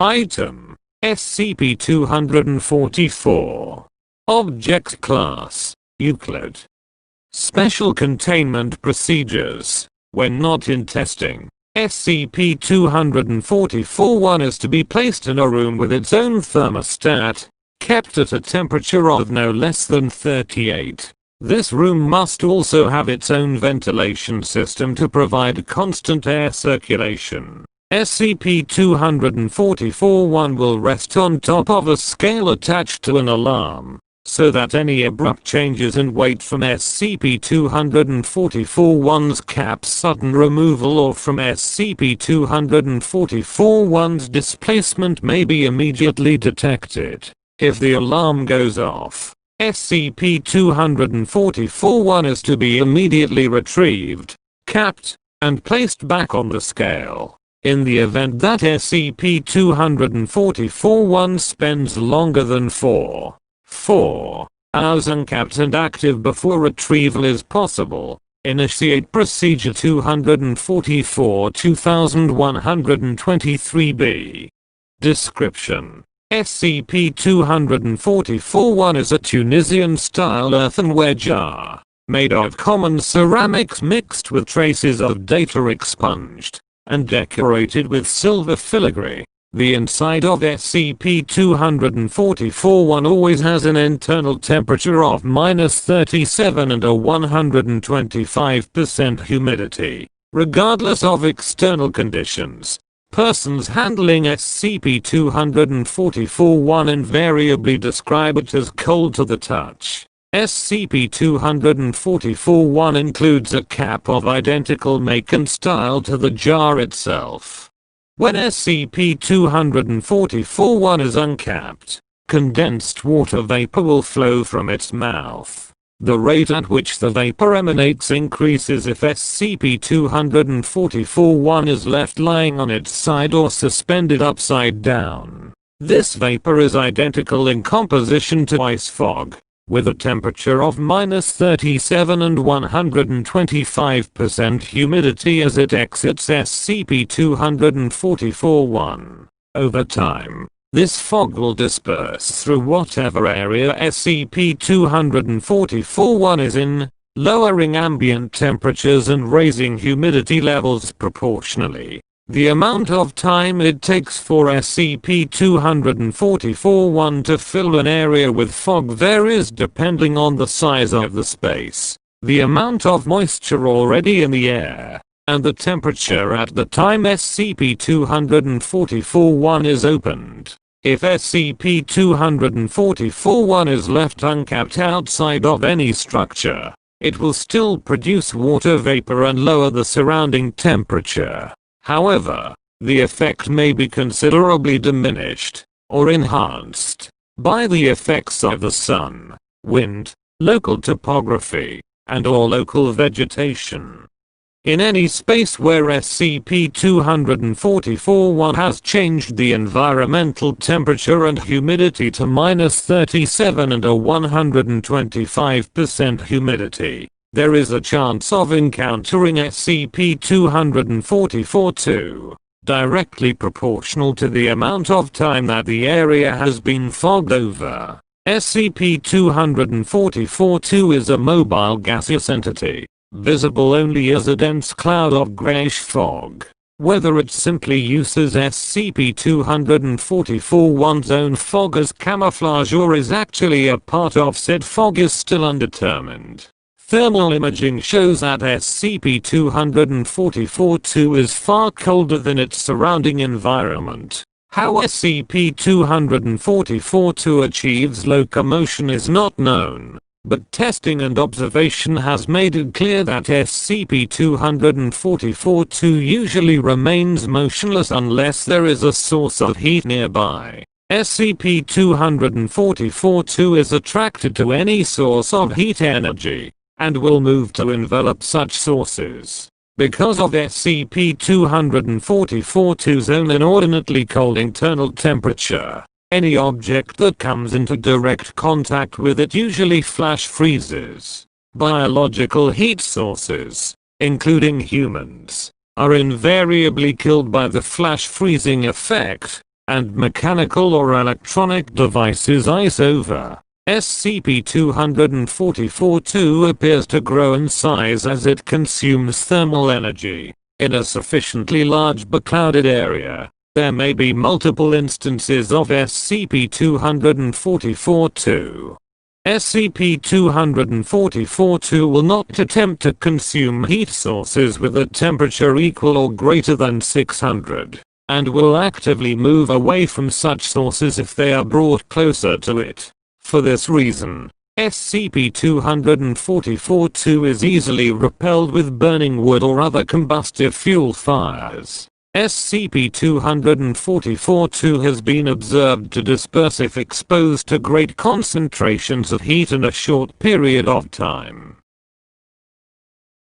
Item SCP-244. Object Class Euclid. Special Containment Procedures. When not in testing, SCP-244-1 is to be placed in a room with its own thermostat, kept at a temperature of no less than 38. This room must also have its own ventilation system to provide constant air circulation. SCP-244-1 will rest on top of a scale attached to an alarm, so that any abrupt changes in weight from SCP-244-1's cap's sudden removal or from SCP-244-1's displacement may be immediately detected. If the alarm goes off, SCP-244-1 is to be immediately retrieved, capped, and placed back on the scale. In the event that SCP-244-1 spends longer than 4 hours uncapped and active before retrieval is possible, initiate Procedure 244-2123-B. Description: SCP-244-1 is a Tunisian-style earthenware jar, made of common ceramics mixed with traces of data expunged, and decorated with silver filigree. The inside of SCP-244-1 always has an internal temperature of -37 and a 125% humidity. Regardless of external conditions, persons handling SCP-244-1 invariably describe it as cold to the touch. SCP-244-1 includes a cap of identical make and style to the jar itself. When SCP-244-1 is uncapped, condensed water vapor will flow from its mouth. The rate at which the vapor emanates increases if SCP-244-1 is left lying on its side or suspended upside down. This vapor is identical in composition to ice fog, with a temperature of -37 and 125% humidity as it exits SCP-244-1. Over time, this fog will disperse through whatever area SCP-244-1 is in, lowering ambient temperatures and raising humidity levels proportionally. The amount of time it takes for SCP-244-1 to fill an area with fog varies depending on the size of the space, the amount of moisture already in the air, and the temperature at the time SCP-244-1 is opened. If SCP-244-1 is left uncapped outside of any structure, it will still produce water vapor and lower the surrounding temperature. However, the effect may be considerably diminished, or enhanced, by the effects of the sun, wind, local topography, and/or local vegetation. In any space where SCP-244-1 has changed the environmental temperature and humidity to -37 and a 125% humidity, there is a chance of encountering SCP-244-2, directly proportional to the amount of time that the area has been fogged over. SCP-244-2 is a mobile gaseous entity, visible only as a dense cloud of grayish fog. Whether it simply uses SCP-244-1's own fog as camouflage or is actually a part of said fog is still undetermined. Thermal imaging shows that SCP-244-2 is far colder than its surrounding environment. How SCP-244-2 achieves locomotion is not known, but testing and observation has made it clear that SCP-244-2 usually remains motionless unless there is a source of heat nearby. SCP-244-2 is attracted to any source of heat energy, and will move to envelop such sources. Because of SCP-244-2's own inordinately cold internal temperature, any object that comes into direct contact with it usually flash freezes. Biological heat sources, including humans, are invariably killed by the flash freezing effect, and mechanical or electronic devices ice over. SCP-244-2 appears to grow in size as it consumes thermal energy. In a sufficiently large beclouded area, there may be multiple instances of SCP-244-2. SCP-244-2 will not attempt to consume heat sources with a temperature equal or greater than 600, and will actively move away from such sources if they are brought closer to it. For this reason, SCP-244-2 is easily repelled with burning wood or other combustive fuel fires. SCP-244-2 has been observed to disperse if exposed to great concentrations of heat in a short period of time.